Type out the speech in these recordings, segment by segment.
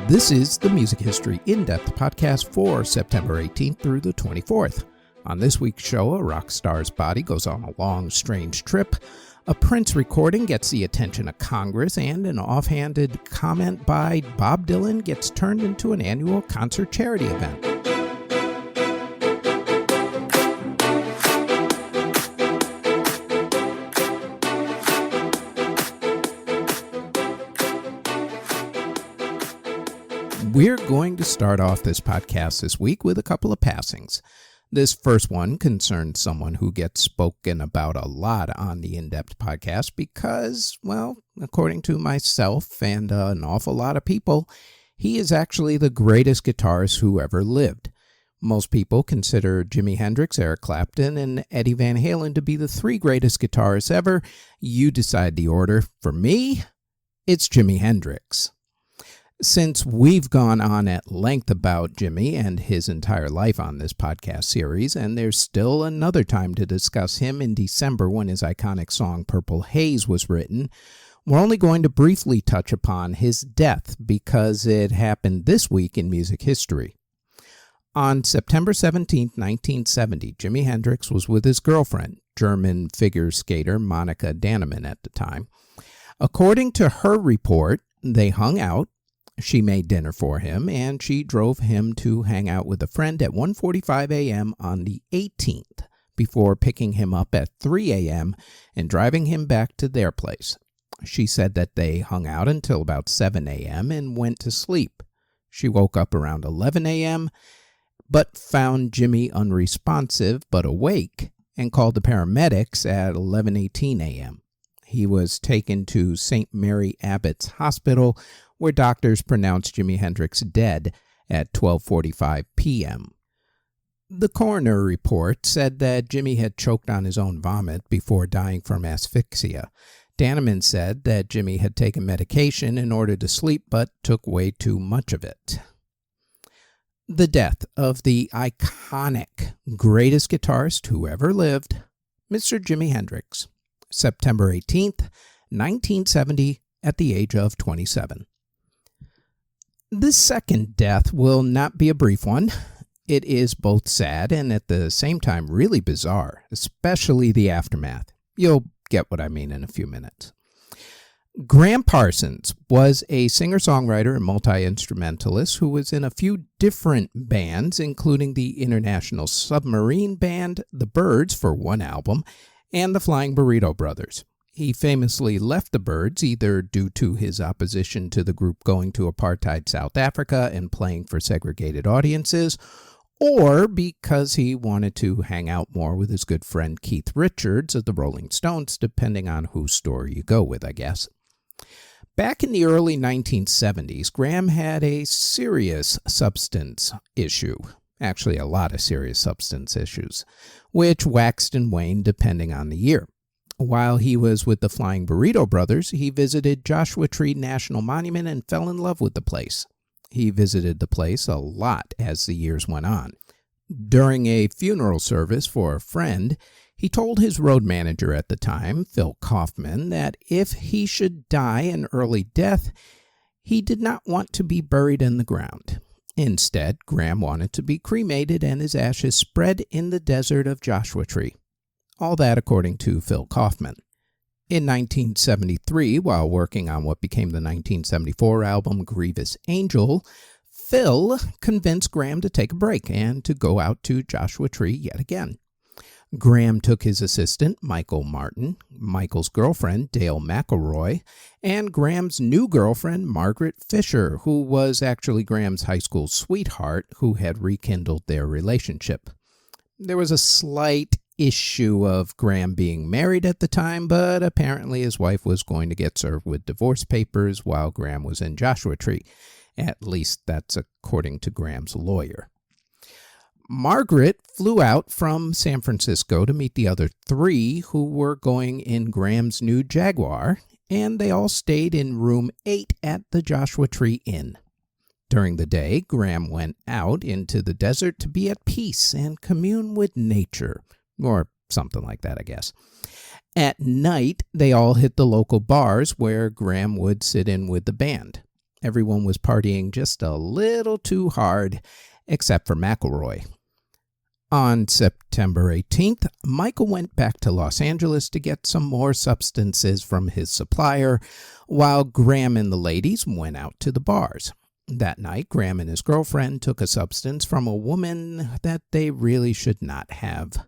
This is the Music History In-Depth podcast for September 18th through the 24th. On this week's show, a rock star's body goes on a long, strange trip, a Prince recording gets the attention of Congress, and an offhanded comment by Bob Dylan gets turned into an annual concert charity event. We're going to start off this podcast this week with a couple of passings. This first one concerns someone who gets spoken about a lot on the In-Depth podcast because, well, according to myself and an awful lot of people, he is actually the greatest guitarist who ever lived. Most people consider Jimi Hendrix, Eric Clapton, and Eddie Van Halen to be the three greatest guitarists ever. You decide the order. For me, it's Jimi Hendrix. Since we've gone on at length about Jimi and his entire life on this podcast series, and there's still another time to discuss him in December when his iconic song Purple Haze was written, we're only going to briefly touch upon his death because it happened this week in music history. On September 17, 1970, Jimi Hendrix was with his girlfriend, German figure skater Monika Dannemann at the time. According to her report, they hung out. She made dinner for him, and she drove him to hang out with a friend at 1:45 a.m. on the 18th, before picking him up at 3 a.m. and driving him back to their place. She said that they hung out until about 7 a.m. and went to sleep. She woke up around 11 a.m., but found Jimi unresponsive but awake and called the paramedics at 11:18 a.m. He was taken to St. Mary Abbott's Hospital, where doctors pronounced Jimi Hendrix dead at 12:45 p.m. The coroner report said that Jimi had choked on his own vomit before dying from asphyxia. Dannemann said that Jimi had taken medication in order to sleep, but took way too much of it. The death of the iconic greatest guitarist who ever lived, Mr. Jimi Hendrix, September 18th, 1970, at the age of 27. This second death will not be a brief one. It is both sad and at the same time really bizarre, especially the aftermath. You'll get what I mean in a few minutes. Graham Parsons was a singer-songwriter and multi-instrumentalist who was in a few different bands, including the International Submarine Band, the Byrds for one album, and the Flying Burrito Brothers. He famously left the Byrds either due to his opposition to the group going to apartheid South Africa and playing for segregated audiences, or because he wanted to hang out more with his good friend Keith Richards of the Rolling Stones, depending on whose story you go with, I guess. Back in the early 1970s, Graham had a serious substance issue. Actually, a lot of serious substance issues, which waxed and waned depending on the year. While he was with the Flying Burrito Brothers, he visited Joshua Tree National Monument and fell in love with the place. He visited the place a lot as the years went on. During a funeral service for a friend, he told his road manager at the time, Phil Kaufman, that if he should die an early death, he did not want to be buried in the ground. Instead, Graham wanted to be cremated and his ashes spread in the desert of Joshua Tree. All that according to Phil Kaufman. In 1973, while working on what became the 1974 album Grievous Angel, Phil convinced Graham to take a break and to go out to Joshua Tree yet again. Graham took his assistant, Michael Martin, Michael's girlfriend, Dale McElroy, and Graham's new girlfriend, Margaret Fisher, who was actually Graham's high school sweetheart who had rekindled their relationship. There was a slight issue of Graham being married at the time, but apparently his wife was going to get served with divorce papers while Graham was in Joshua Tree. At least that's according to Graham's lawyer. Margaret flew out from San Francisco to meet the other three who were going in Graham's new Jaguar, and they all stayed in room 8 at the Joshua Tree Inn. During the day, Graham went out into the desert to be at peace and commune with nature. Or something like that, I guess. At night, they all hit the local bars where Graham would sit in with the band. Everyone was partying just a little too hard, except for McElroy. On September 18th, Michael went back to Los Angeles to get some more substances from his supplier, while Graham and the ladies went out to the bars. That night, Graham and his girlfriend took a substance from a woman that they really should not have.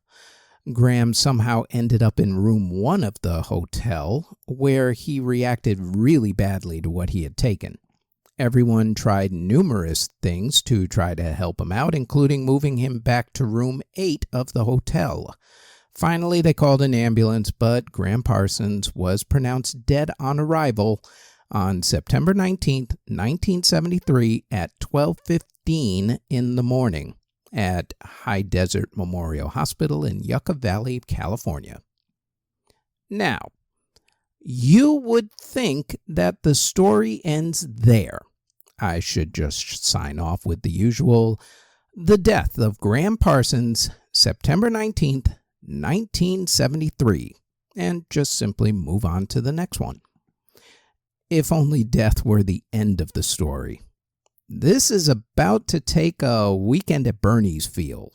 Graham somehow ended up in room 1 of the hotel, where he reacted really badly to what he had taken. Everyone tried numerous things to try to help him out, including moving him back to room 8 of the hotel. Finally, they called an ambulance, but Graham Parsons was pronounced dead on arrival on September 19th, 1973 at 12:15 in the morning at High Desert Memorial Hospital in Yucca Valley, California. Now, you would think that the story ends there. I should just sign off with the usual, the death of Graham Parsons, September 19th, 1973, and just simply move on to the next one. If only death were the end of the story. This is about to take a Weekend at Bernie's feel.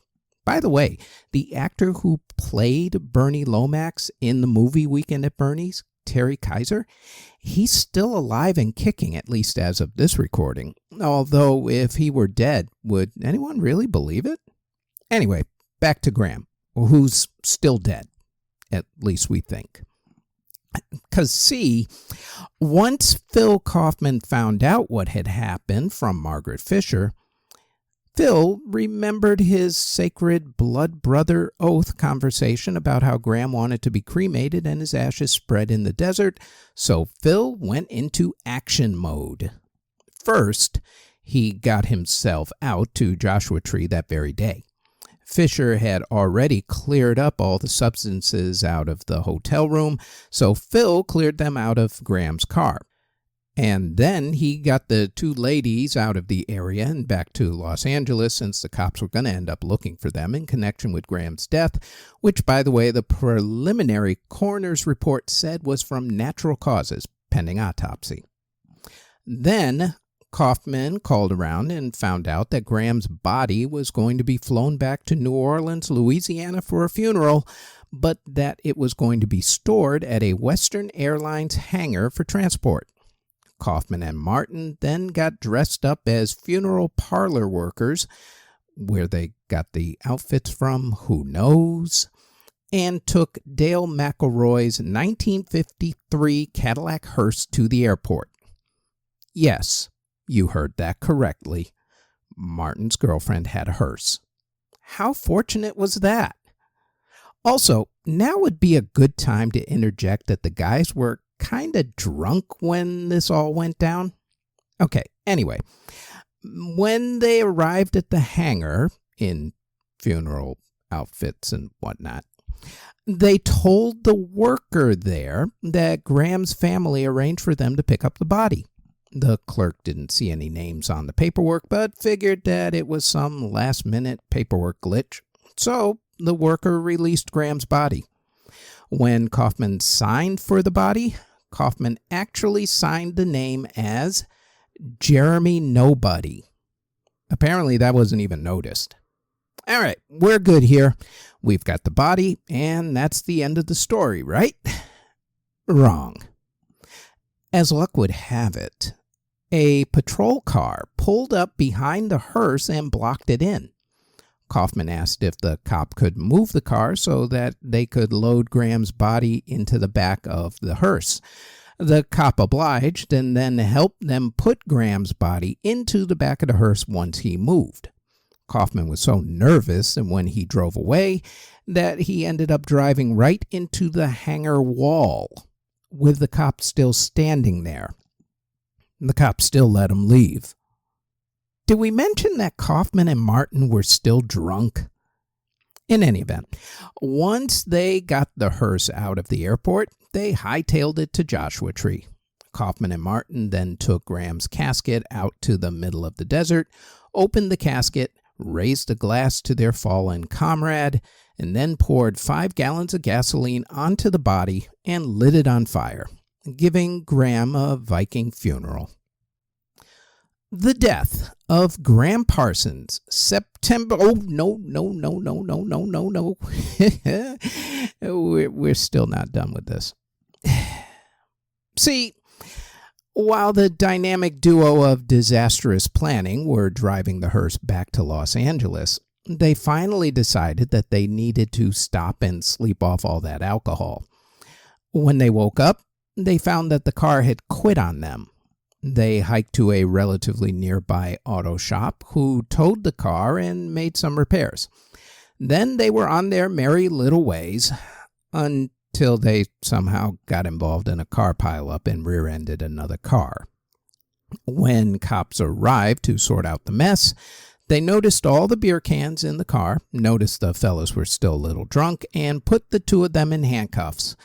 By the way, the actor who played Bernie Lomax in the movie Weekend at Bernie's, Terry Kaiser, he's still alive and kicking, at least as of this recording. Although, if he were dead, would anyone really believe it? Anyway, back to Graham, who's still dead, at least we think. Because, see, once Phil Kaufman found out what had happened from Margaret Fisher, Phil remembered his sacred blood brother oath conversation about how Graham wanted to be cremated and his ashes spread in the desert, so Phil went into action mode. First, he got himself out to Joshua Tree that very day. Fisher had already cleared up all the substances out of the hotel room, so Phil cleared them out of Graham's car. And then he got the 2 ladies out of the area and back to Los Angeles, since the cops were going to end up looking for them in connection with Graham's death, which, by the way, the preliminary coroner's report said was from natural causes, pending autopsy. Then Kaufman called around and found out that Graham's body was going to be flown back to New Orleans, Louisiana for a funeral, but that it was going to be stored at a Western Airlines hangar for transport. Kaufman and Martin then got dressed up as funeral parlor workers, where they got the outfits from, who knows, and took Dale McElroy's 1953 Cadillac hearse to the airport. Yes, you heard that correctly. Martin's girlfriend had a hearse. How fortunate was that? Also, now would be a good time to interject that the guys were kind of drunk when this all went down. Okay, anyway, when they arrived at the hangar in funeral outfits and whatnot, they told the worker there that Graham's family arranged for them to pick up the body. The clerk didn't see any names on the paperwork, but figured that it was some last-minute paperwork glitch, so the worker released Graham's body. When Kaufman signed for the body, Kaufman actually signed the name as Jeremy Nobody. Apparently that wasn't even noticed. All right, we're good here. We've got the body, and that's the end of the story, right? Wrong. As luck would have it, a patrol car pulled up behind the hearse and blocked it in. Kaufman asked if the cop could move the car so that they could load Graham's body into the back of the hearse. The cop obliged and then helped them put Graham's body into the back of the hearse once he moved. Kaufman was so nervous and when he drove away that he ended up driving right into the hangar wall, with the cop still standing there. The cop still let him leave. Did we mention that Kaufman and Martin were still drunk? In any event, once they got the hearse out of the airport, they hightailed it to Joshua Tree. Kaufman and Martin then took Graham's casket out to the middle of the desert, opened the casket, raised a glass to their fallen comrade, and then poured 5 gallons of gasoline onto the body and lit it on fire, giving Graham a Viking funeral. The death of Graham Parsons, September. Oh, no. We're still not done with this. See, while the dynamic duo of disastrous planning were driving the hearse back to Los Angeles, they finally decided that they needed to stop and sleep off all that alcohol. When they woke up, they found that the car had quit on them. They hiked to a relatively nearby auto shop who towed the car and made some repairs. Then they were on their merry little ways until they somehow got involved in a car pileup and rear-ended another car. When cops arrived to sort out the mess, they noticed all the beer cans in the car, noticed the fellas were still a little drunk, and put the two of them in handcuffs.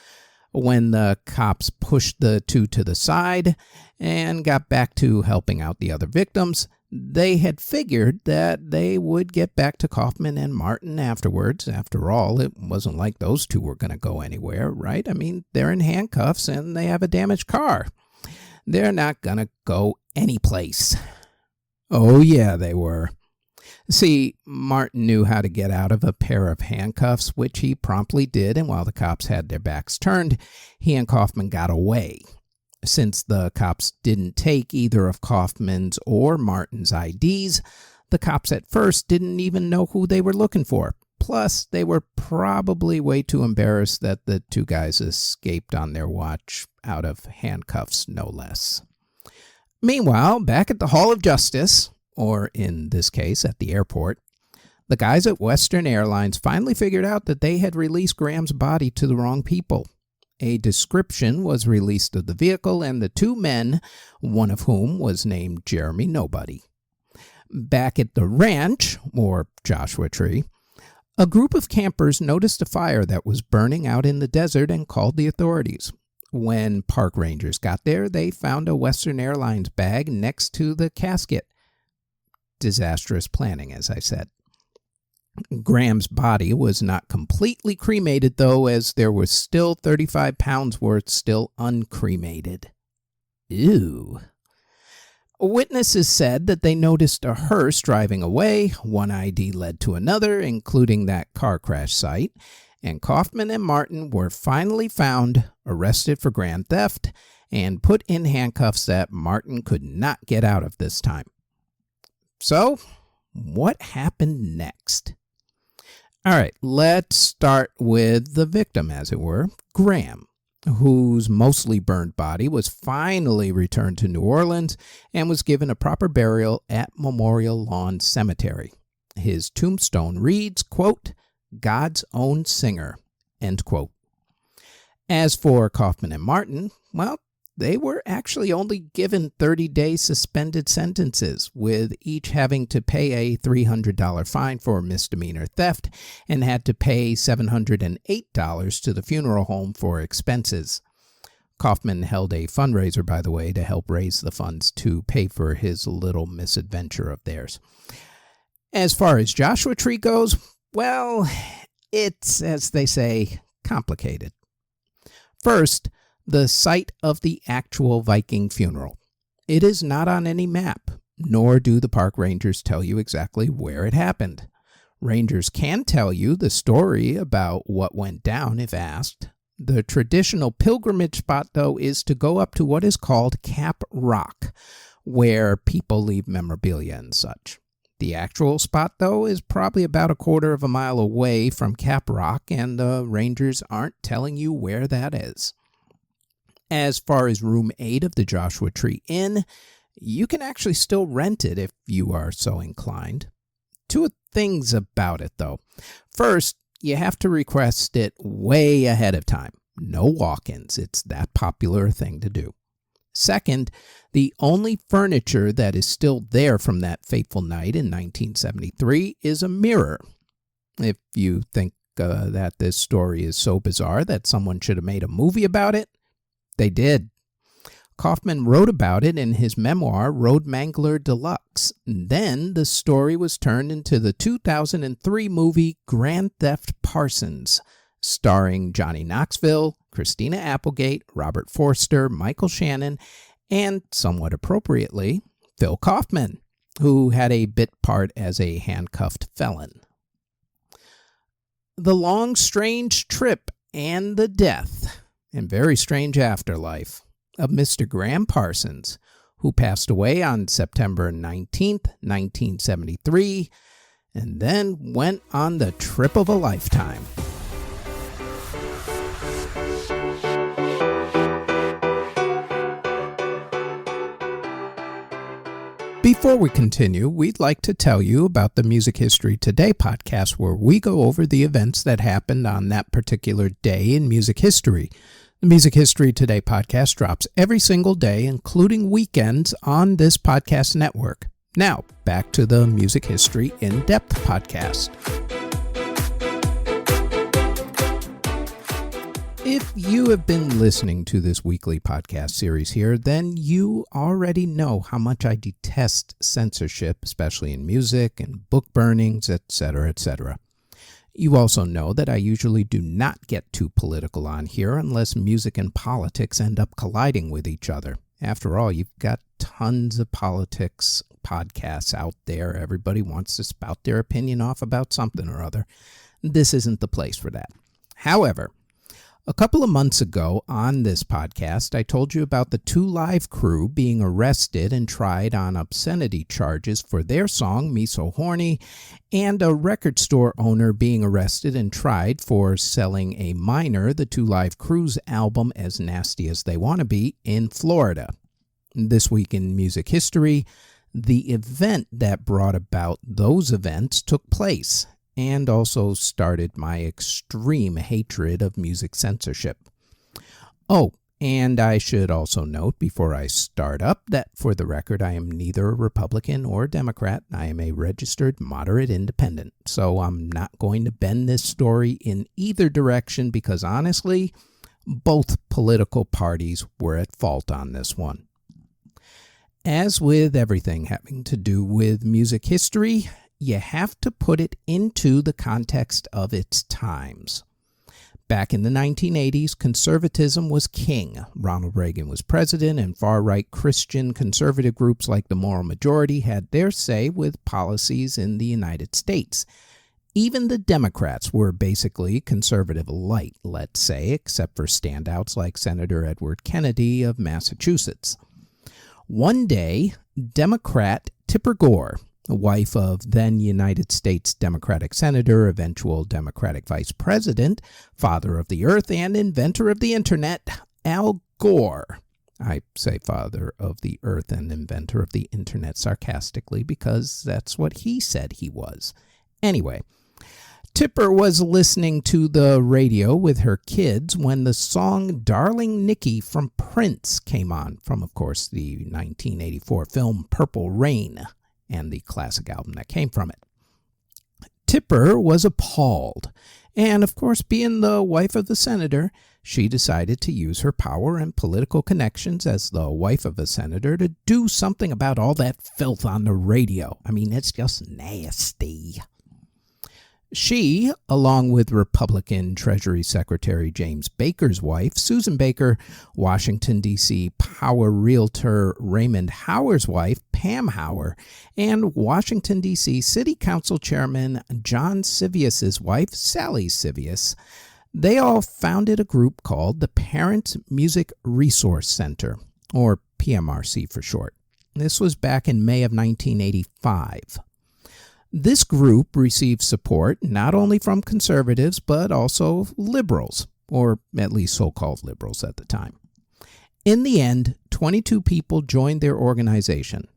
When the cops pushed the two to the side and got back to helping out the other victims, they had figured that they would get back to Kaufman and Martin afterwards. After all, it wasn't like those two were going to go anywhere, right? I mean, they're in handcuffs and they have a damaged car. They're not going to go anyplace. Oh, yeah, they were. See, Martin knew how to get out of a pair of handcuffs, which he promptly did, and while the cops had their backs turned, he and Kaufman got away. Since the cops didn't take either of Kaufman's or Martin's IDs, the cops at first didn't even know who they were looking for. Plus, they were probably way too embarrassed that the two guys escaped on their watch, out of handcuffs no less. Meanwhile, back at the Hall of Justice, or in this case, at the airport, the guys at Western Airlines finally figured out that they had released Graham's body to the wrong people. A description was released of the vehicle and the two men, one of whom was named Jeremy Nobody. Back at the ranch, or Joshua Tree, a group of campers noticed a fire that was burning out in the desert and called the authorities. When park rangers got there, they found a Western Airlines bag next to the casket. Disastrous planning, as I said. Graham's body was not completely cremated, though, as there was still 35 pounds worth still uncremated. Ew. Witnesses said that they noticed a hearse driving away. One ID led to another, including that car crash site, and Kaufman and Martin were finally found, arrested for grand theft, and put in handcuffs that Martin could not get out of this time. So, what happened next? All right, let's start with the victim, as it were, Graham, whose mostly burned body was finally returned to New Orleans and was given a proper burial at Memorial Lawn Cemetery. His tombstone reads, quote, "God's own singer," end quote. As for Kaufman and Martin, well, they were actually only given 30-day suspended sentences, with each having to pay a $300 fine for misdemeanor theft and had to pay $708 to the funeral home for expenses. Kaufman held a fundraiser, by the way, to help raise the funds to pay for his little misadventure of theirs. As far as Joshua Tree goes, well, it's, as they say, complicated. First, the site of the actual Viking funeral. It is not on any map, nor do the park rangers tell you exactly where it happened. Rangers can tell you the story about what went down if asked. The traditional pilgrimage spot, though, is to go up to what is called Cap Rock, where people leave memorabilia and such. The actual spot, though, is probably about a quarter of a mile away from Cap Rock, and the rangers aren't telling you where that is. As far as room 8 of the Joshua Tree Inn, you can actually still rent it if you are so inclined. Two things about it, though. First, you have to request it way ahead of time. No walk-ins. It's that popular a thing to do. Second, the only furniture that is still there from that fateful night in 1973 is a mirror. If you think that this story is so bizarre that someone should have made a movie about it, they did. Kaufman wrote about it in his memoir, Road Mangler Deluxe. Then the story was turned into the 2003 movie Grand Theft Parsons, starring Johnny Knoxville, Christina Applegate, Robert Forster, Michael Shannon, and, somewhat appropriately, Phil Kaufman, who had a bit part as a handcuffed felon. The long, strange trip and the death, and very strange afterlife, of Mr. Graham Parsons, who passed away on September 19th, 1973, and then went on the trip of a lifetime. Before we continue, we'd like to tell you about the Music History Today podcast, where we go over the events that happened on that particular day in music history. The Music History Today podcast drops every single day, including weekends, on this podcast network. Now, back to the Music History In-Depth podcast. If you have been listening to this weekly podcast series here, then you already know how much I detest censorship, especially in music and book burnings, etc., etc. You also know that I usually do not get too political on here unless music and politics end up colliding with each other. After all, you've got tons of politics podcasts out there. Everybody wants to spout their opinion off about something or other. This isn't the place for that. However, a couple of months ago on this podcast, I told you about the 2 Live crew being arrested and tried on obscenity charges for their song, Me So Horny, and a record store owner being arrested and tried for selling a minor the 2 Live crew's album, As Nasty As They Wanna Be, in Florida. This week in music history, the event that brought about those events took place, and also started my extreme hatred of music censorship. Oh, and I should also note before I start up that for the record, I am neither a Republican or a Democrat. I am a registered moderate independent. So I'm not going to bend this story in either direction because honestly, both political parties were at fault on this one. As with everything having to do with music history, you have to put it into the context of its times. Back in the 1980s, conservatism was king. Ronald Reagan was president, and far-right Christian conservative groups like the Moral Majority had their say with policies in the United States. Even the Democrats were basically conservative light, let's say, except for standouts like Senator Edward Kennedy of Massachusetts. One day, Democrat Tipper Gore, the wife of then United States Democratic Senator, eventual Democratic Vice President, father of the Earth, and inventor of the Internet, Al Gore. I say father of the Earth and inventor of the Internet sarcastically because that's what he said he was. Anyway, Tipper was listening to the radio with her kids when the song Darling Nikki from Prince came on, from, of course, the 1984 film Purple Rain, and the classic album that came from it. Tipper was appalled, and of course, being the wife of the senator, she decided to use her power and political connections as the wife of a senator to do something about all that filth on the radio. I mean, it's just nasty. She, along with Republican Treasury Secretary James Baker's wife, Susan Baker, Washington, D.C. power realtor Raymond Hauer's wife, Pam Hauer, and Washington, D.C. City Council Chairman John Sivius's wife, Sally Sivius, they all founded a group called the Parents Music Resource Center, or PMRC for short. This was back in May of 1985. This group received support not only from conservatives, but also liberals, or at least so-called liberals at the time. In the end, 22 people joined their organization.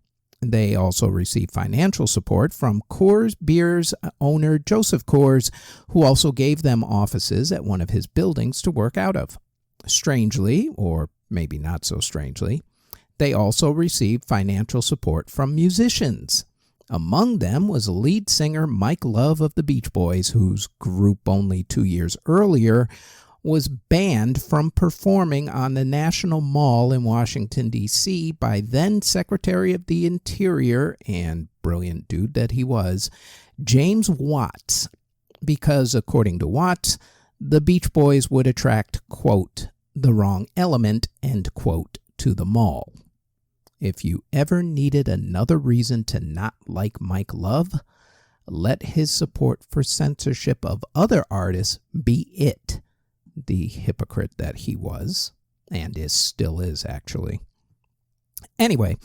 They also received financial support from Coors Beer's owner, Joseph Coors, who also gave them offices at one of his buildings to work out of. Strangely, or maybe not so strangely, they also received financial support from musicians. Among them was lead singer Mike Love of the Beach Boys, whose group only 2 years earlier was banned from performing on the National Mall in Washington, D.C. by then Secretary of the Interior, and brilliant dude that he was, James Watts, because according to Watts, the Beach Boys would attract, quote, the wrong element, end quote, to the mall. If you ever needed another reason to not like Mike Love, let his support for censorship of other artists be it. The hypocrite that he was, and still is actually. Anyway,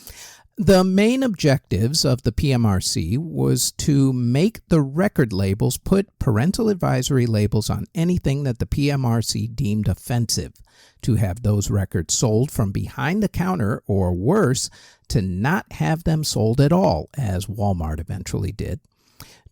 the main objectives of the PMRC was to make the record labels put parental advisory labels on anything that the PMRC deemed offensive, to have those records sold from behind the counter, or worse, to not have them sold at all, as Walmart eventually did,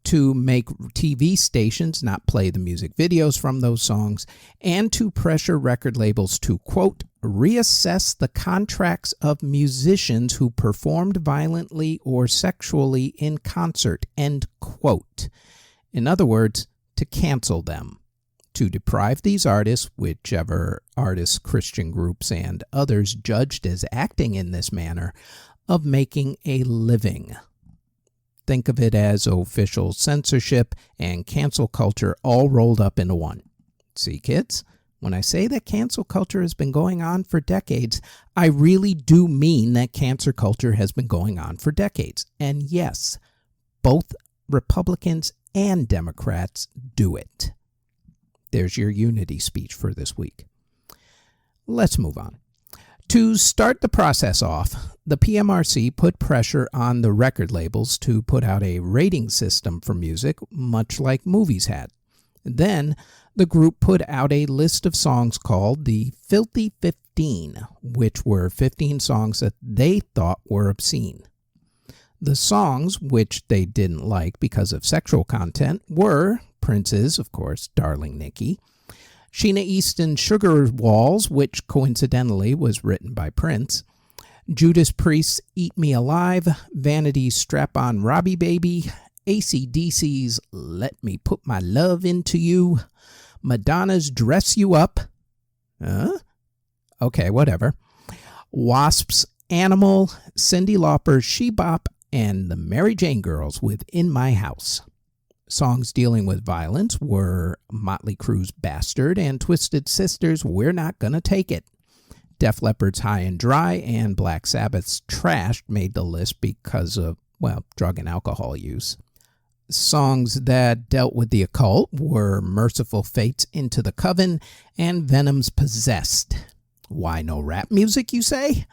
to make TV stations not play the music videos from those songs, and to pressure record labels to, quote, reassess the contracts of musicians who performed violently or sexually in concert, end quote. In other words, to cancel them, to deprive these artists, whichever artists, Christian groups, and others judged as acting in this manner, of making a living. Think of it as official censorship and cancel culture all rolled up into one. See, kids? When I say that cancel culture has been going on for decades, I really do mean that cancel culture has been going on for decades. And yes, both Republicans and Democrats do it. There's your unity speech for this week. Let's move on. To start the process off, the PMRC put pressure on the record labels to put out a rating system for music, much like movies had. Then, the group put out a list of songs called the Filthy 15, which were 15 songs that they thought were obscene. The songs, which they didn't like because of sexual content, were Prince's, of course, Darling Nikki, Sheena Easton's Sugar Walls, which coincidentally was written by Prince, Judas Priest's Eat Me Alive, Vanity's Strap-On Robbie Baby, AC/DC's Let Me Put My Love Into You, Madonna's Dress You Up, okay, whatever, Wasp's Animal, Cyndi Lauper's She Bop, and the Mary Jane Girls with In My House. Songs dealing with violence were Motley Crue's Bastard and Twisted Sister's We're Not Gonna Take It. Def Leppard's High and Dry and Black Sabbath's Trashed made the list because of, well, drug and alcohol use. Songs that dealt with the occult were Merciful Fate's Into the Coven and Venom's Possessed. Why no rap music, you say?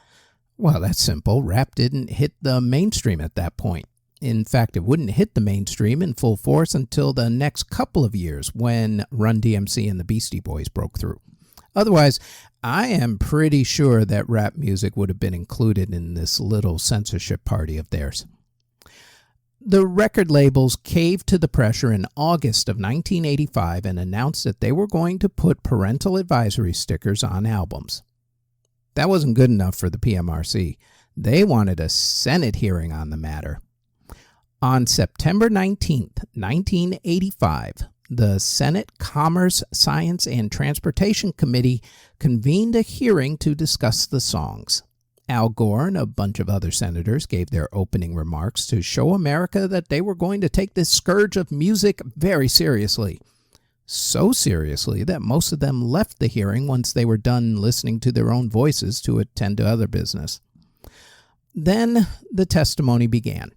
Well, that's simple. Rap didn't hit the mainstream at that point. In fact, it wouldn't hit the mainstream in full force until the next couple of years when Run DMC and the Beastie Boys broke through. Otherwise, I am pretty sure that rap music would have been included in this little censorship party of theirs. The record labels caved to the pressure in August of 1985 and announced that they were going to put parental advisory stickers on albums. That wasn't good enough for the PMRC. They wanted a Senate hearing on the matter. On September 19th, 1985, the Senate Commerce, Science, and Transportation Committee convened a hearing to discuss the songs. Al Gore and a bunch of other senators gave their opening remarks to show America that they were going to take this scourge of music very seriously. So seriously that most of them left the hearing once they were done listening to their own voices to attend to other business. Then the testimony began.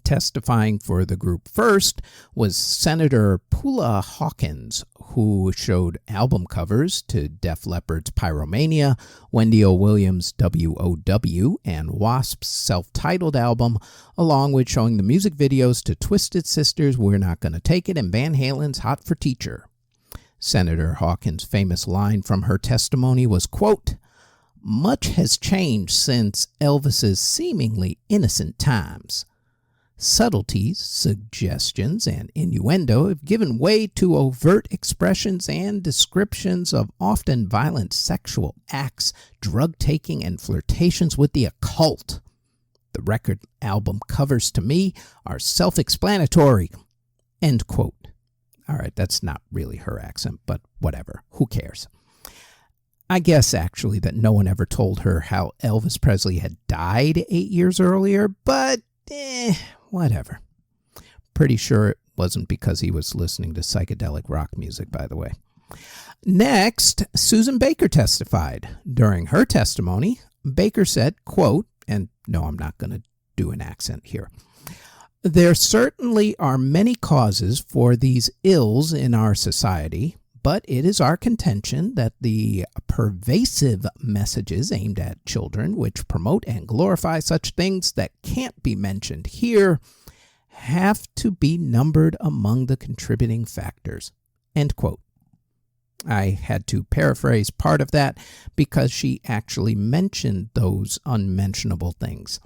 Testifying for the group first was Senator Paula Hawkins, who showed album covers to Def Leppard's Pyromania, Wendy O. Williams' WOW, and Wasp's self-titled album, along with showing the music videos to Twisted Sister's We're Not Gonna Take It and Van Halen's Hot for Teacher. Senator Hawkins' famous line from her testimony was, quote, "Much has changed since Elvis's seemingly innocent times. Subtleties, suggestions, and innuendo have given way to overt expressions and descriptions of often violent sexual acts, drug-taking, and flirtations with the occult. The record album covers, to me, are self-explanatory." End quote. All right, that's not really her accent, but whatever. Who cares? I guess, actually, that no one ever told her how Elvis Presley had died 8 years earlier, but whatever. Pretty sure it wasn't because he was listening to psychedelic rock music, by the way. Next, Susan Baker testified. During her testimony, Baker said, quote, And no, I'm not going to do an accent here. There certainly are many causes for these ills in our society, but it is our contention that the pervasive messages aimed at children, which promote and glorify such things that can't be mentioned here, have to be numbered among the contributing factors. End quote. I had to paraphrase part of that because she actually mentioned those unmentionable things.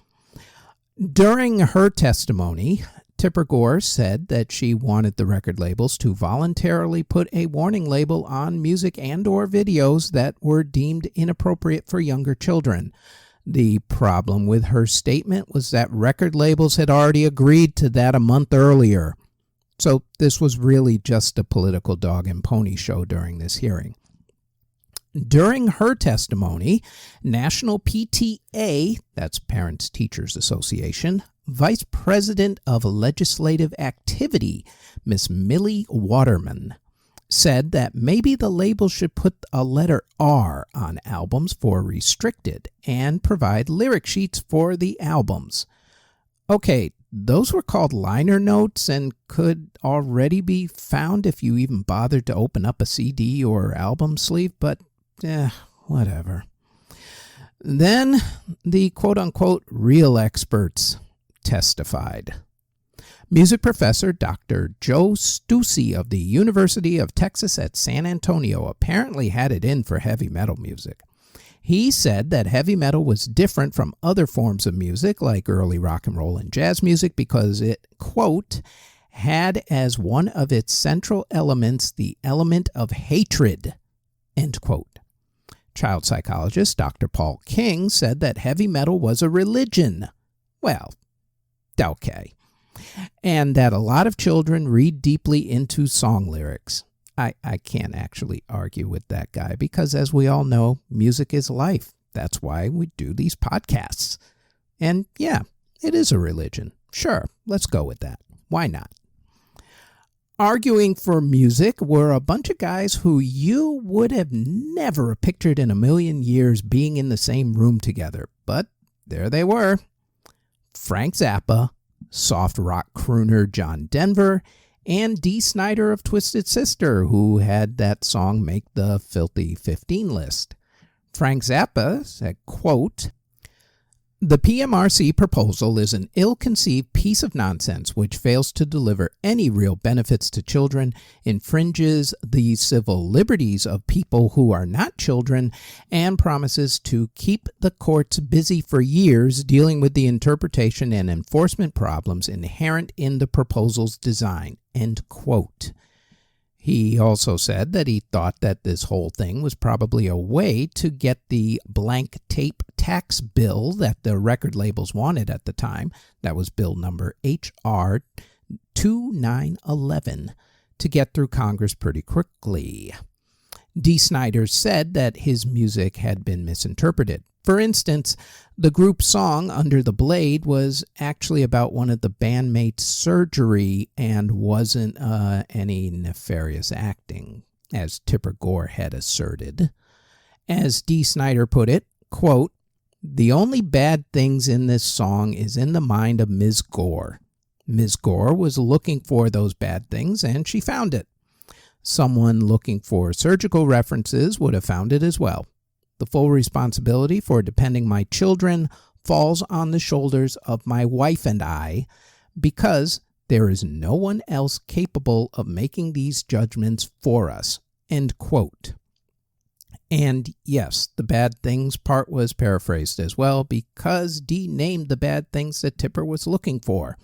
During her testimony, Tipper Gore said that she wanted the record labels to voluntarily put a warning label on music and/or videos that were deemed inappropriate for younger children. The problem with her statement was that record labels had already agreed to that a month earlier. So this was really just a political dog and pony show during this hearing. During her testimony, National PTA, that's Parents Teachers Association, Vice President of Legislative Activity, Miss Millie Waterman, said that maybe the label should put a letter R on albums for restricted and provide lyric sheets for the albums. Okay, those were called liner notes and could already be found if you even bothered to open up a CD or album sleeve, but whatever. Then the quote-unquote real experts testified. Music professor Dr. Joe Stussy of the University of Texas at San Antonio apparently had it in for heavy metal music. He said that heavy metal was different from other forms of music like early rock and roll and jazz music because it, quote, had as one of its central elements the element of hatred, end quote. Child psychologist Dr. Paul King said that heavy metal was a religion. Well, okay. And that a lot of children read deeply into song lyrics. I can't actually argue with that guy because, as we all know, music is life. That's why we do these podcasts. And yeah, it is a religion. Sure, let's go with that. Why not? Arguing for music were a bunch of guys who you would have never pictured in a million years being in the same room together. But there they were. Frank Zappa, soft rock crooner John Denver, and Dee Snider of Twisted Sister, who had that song make the Filthy 15 list. Frank Zappa said, quote, "The PMRC proposal is an ill-conceived piece of nonsense which fails to deliver any real benefits to children, infringes the civil liberties of people who are not children, and promises to keep the courts busy for years dealing with the interpretation and enforcement problems inherent in the proposal's design." End quote. He also said that he thought that this whole thing was probably a way to get the blank tape tax bill that the record labels wanted at the time, that was bill number HR 2911, to get through Congress pretty quickly. Dee Snider said that his music had been misinterpreted. For instance, the group's song Under the Blade was actually about one of the bandmates' surgery and wasn't any nefarious acting, as Tipper Gore had asserted. As Dee Snider put it, quote, "The only bad things in this song is in the mind of Ms. Gore. Ms. Gore was looking for those bad things and she found it. Someone looking for surgical references would have found it as well. The full responsibility for defending my children falls on the shoulders of my wife and I, because there is no one else capable of making these judgments for us." End quote. And yes, the bad things part was paraphrased as well, because Dee named the bad things that Tipper was looking for.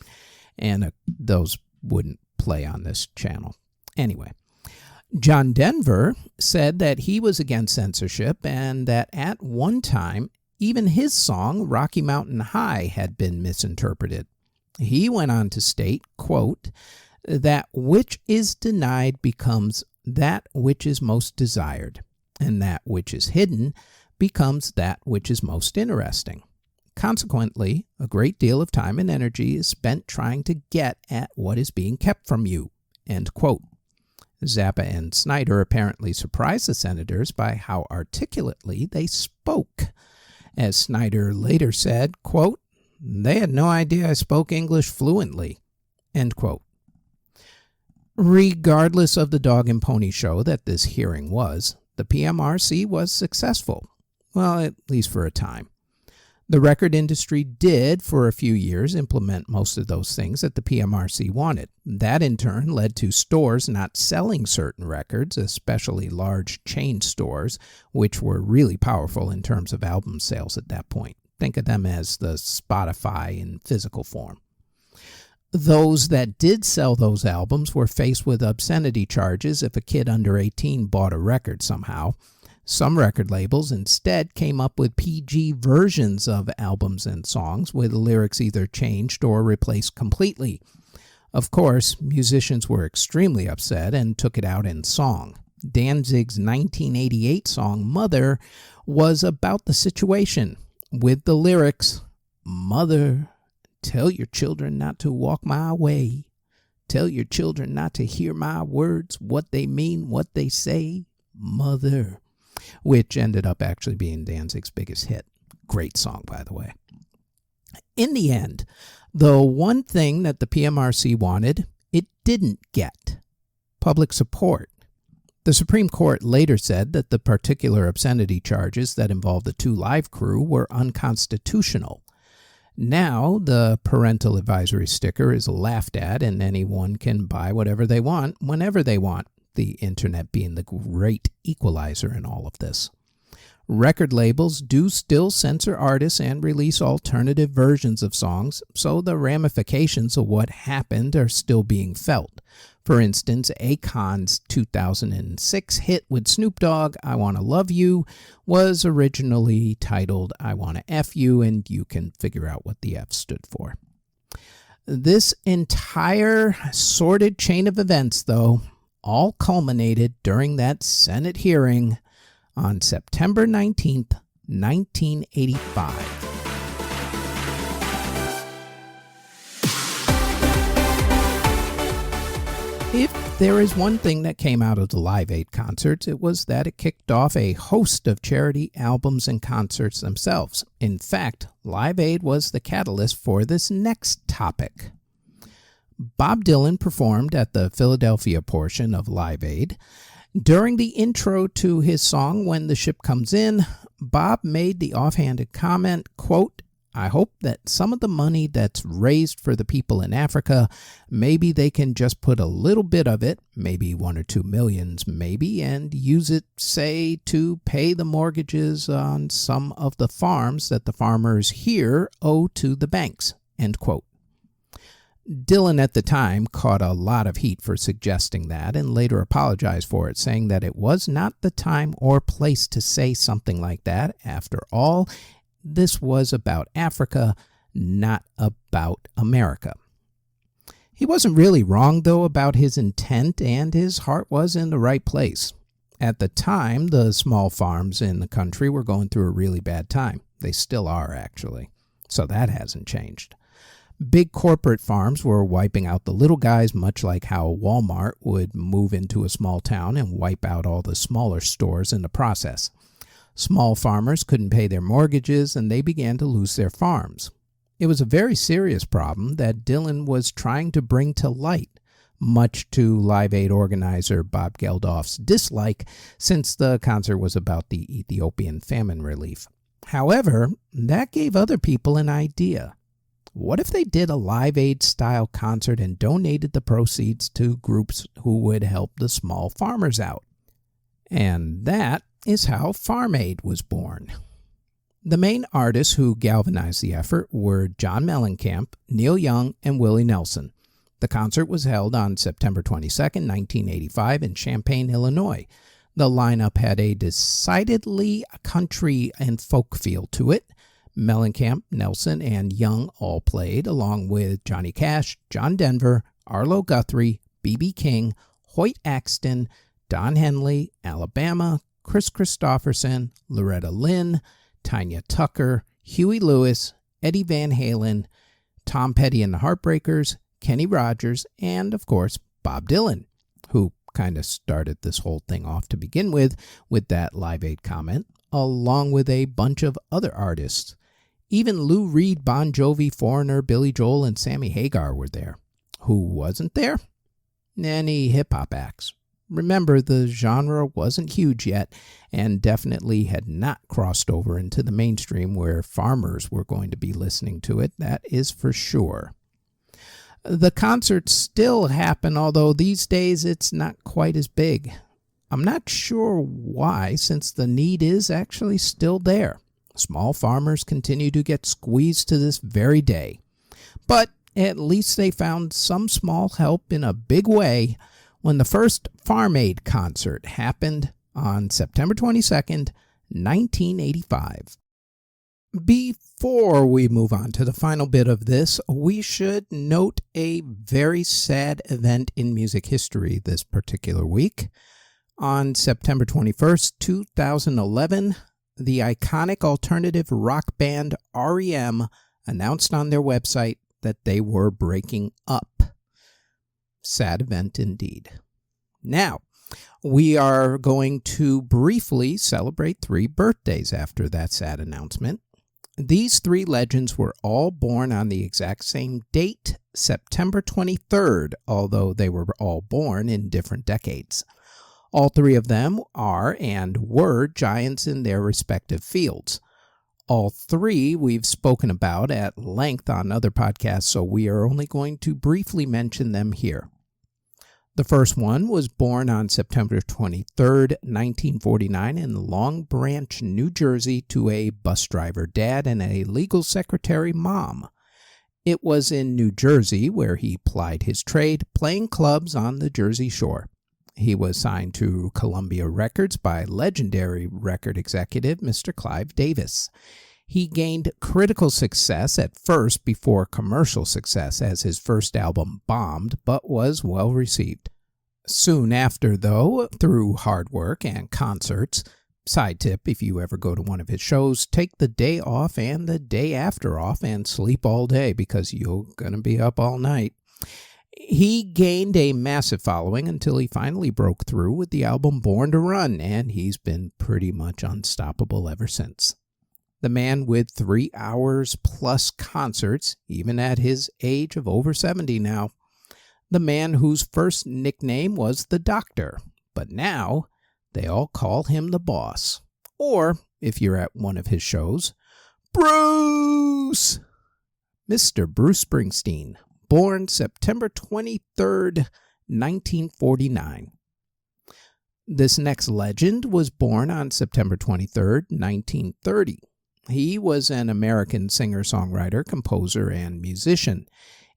And those wouldn't play on this channel. Anyway. John Denver said that he was against censorship and that at one time, even his song, Rocky Mountain High, had been misinterpreted. He went on to state, quote, "That which is denied becomes that which is most desired, and that which is hidden becomes that which is most interesting. Consequently, a great deal of time and energy is spent trying to get at what is being kept from you." End quote. Zappa and Snider apparently surprised the senators by how articulately they spoke. As Snyder later said, quote, "They had no idea I spoke English fluently," end quote. Regardless of the dog and pony show that this hearing was, the PMRC was successful. Well, at least for a time. The record industry did, for a few years, implement most of those things that the PMRC wanted. That, in turn, led to stores not selling certain records, especially large chain stores, which were really powerful in terms of album sales at that point. Think of them as the Spotify in physical form. Those that did sell those albums were faced with obscenity charges if a kid under 18 bought a record somehow. Some record labels instead came up with PG versions of albums and songs with lyrics either changed or replaced completely. Of course, musicians were extremely upset and took it out in song. Danzig's 1988 song Mother was about the situation, with the lyrics, "Mother, tell your children not to walk my way. Tell your children not to hear my words, what they mean, what they say, Mother," which ended up actually being Danzig's biggest hit. Great song, by the way. In the end, the one thing that the PMRC wanted, it didn't get: public support. The Supreme Court later said that the particular obscenity charges that involved the Two Live crew were unconstitutional. Now, the parental advisory sticker is laughed at, and anyone can buy whatever they want, whenever they want, the internet being the great equalizer in all of this. Record labels do still censor artists and release alternative versions of songs, so the ramifications of what happened are still being felt. For instance, Akon's 2006 hit with Snoop Dogg, "I Wanna Love You," was originally titled "I Wanna F You," and you can figure out what the F stood for. This entire sordid chain of events, though, all culminated during that Senate hearing on September 19th, 1985. If there is one thing that came out of the Live Aid concerts, it was that it kicked off a host of charity albums and concerts themselves. In fact, Live Aid was the catalyst for this next topic. Bob Dylan performed at the Philadelphia portion of Live Aid. During the intro to his song, "When the Ship Comes In," Bob made the offhanded comment, quote, "I hope that some of the money that's raised for the people in Africa, maybe they can just put a little bit of it, maybe 1 or 2 millions maybe, and use it, say, to pay the mortgages on some of the farms that the farmers here owe to the banks," end quote. Dylan at the time caught a lot of heat for suggesting that and later apologized for it, saying that it was not the time or place to say something like that. After all, this was about Africa, not about America. He wasn't really wrong, though, about his intent, and his heart was in the right place. At the time, the small farms in the country were going through a really bad time. They still are, actually. So that hasn't changed. Big corporate farms were wiping out the little guys, much like how Walmart would move into a small town and wipe out all the smaller stores in the process. Small farmers couldn't pay their mortgages, and they began to lose their farms. It was a very serious problem that Dylan was trying to bring to light, much to Live Aid organizer Bob Geldof's dislike, since the concert was about the Ethiopian famine relief. However, that gave other people an idea. What if they did a Live Aid-style concert and donated the proceeds to groups who would help the small farmers out? And that is how Farm Aid was born. The main artists who galvanized the effort were John Mellencamp, Neil Young, and Willie Nelson. The concert was held on September 22, 1985 in Champaign, Illinois. The lineup had a decidedly country and folk feel to it. Mellencamp, Nelson, and Young all played, along with Johnny Cash, John Denver, Arlo Guthrie, B.B. King, Hoyt Axton, Don Henley, Alabama, Chris Christopherson, Loretta Lynn, Tanya Tucker, Huey Lewis, Eddie Van Halen, Tom Petty and the Heartbreakers, Kenny Rogers, and, of course, Bob Dylan, who kind of started this whole thing off to begin with that Live Aid comment, along with a bunch of other artists. Even Lou Reed, Bon Jovi, Foreigner, Billy Joel, and Sammy Hagar were there. Who wasn't there? Any hip-hop acts. Remember, the genre wasn't huge yet and definitely had not crossed over into the mainstream where farmers were going to be listening to it, that is for sure. The concerts still happen, although these days it's not quite as big. I'm not sure why, since the need is actually still there. Small farmers continue to get squeezed to this very day. But at least they found some small help in a big way when the first Farm Aid concert happened on September 22nd, 1985. Before we move on to the final bit of this, we should note a very sad event in music history this particular week. On September 21st, 2011, the iconic alternative rock band REM announced on their website that they were breaking up. Sad event indeed. Now, we are going to briefly celebrate 3 birthdays after that sad announcement. These 3 legends were all born on the exact same date, September 23rd, although they were all born in different decades. All 3 of them are and were giants in their respective fields. All 3 we've spoken about at length on other podcasts, so we are only going to briefly mention them here. The first one was born on September 23rd, 1949 in Long Branch, New Jersey to a bus driver dad and a legal secretary mom. It was in New Jersey where he plied his trade, playing clubs on the Jersey Shore. He was signed to Columbia Records by legendary record executive Mr. Clive Davis. He gained critical success at first before commercial success, as his first album bombed, but was well received. Soon after, though, through hard work and concerts, side tip, if you ever go to one of his shows, take the day off and the day after off and sleep all day because you're going to be up all night. He gained a massive following until he finally broke through with the album Born to Run, and he's been pretty much unstoppable ever since. The man with 3 hours plus concerts, even at his age of over 70 now. The man whose first nickname was the Doctor, but now they all call him the Boss. Or, if you're at one of his shows, Bruce! Mr. Bruce Springsteen. Born September 23rd, 1949. This next legend was born on September 23rd, 1930. He was an American singer-songwriter, composer, and musician.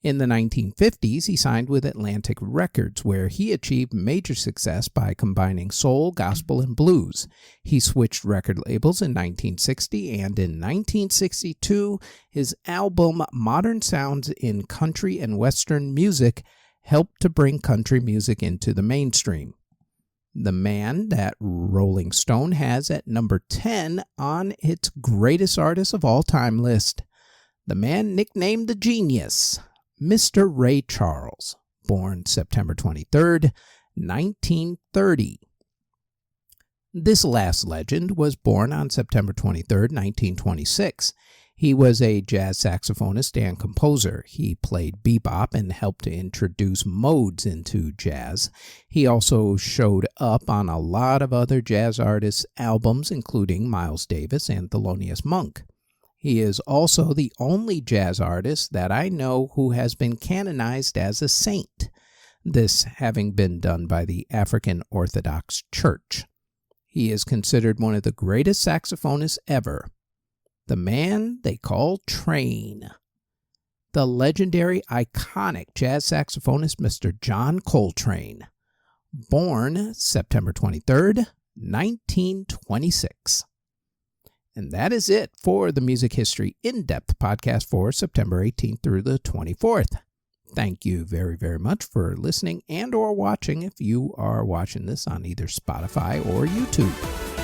In the 1950s, he signed with Atlantic Records, where he achieved major success by combining soul, gospel, and blues. He switched record labels in 1960, and in 1962, his album Modern Sounds in Country and Western Music helped to bring country music into the mainstream. The man that Rolling Stone has at number 10 on its greatest artists of all time list. The man nicknamed the Genius, Mr. Ray Charles, born September 23rd, 1930. This last legend was born on September 23rd, 1926. He was a jazz saxophonist and composer. He played bebop and helped to introduce modes into jazz. He also showed up on a lot of other jazz artists' albums, including Miles Davis and Thelonious Monk. He is also the only jazz artist that I know who has been canonized as a saint, this having been done by the African Orthodox Church. He is considered one of the greatest saxophonists ever. The man they call Train. The legendary, iconic jazz saxophonist Mr. John Coltrane. Born September 23rd, 1926. And that is it for the Music History In-Depth podcast for September 18th through the 24th. Thank you very, very much for listening and or watching if you are watching this on either Spotify or YouTube.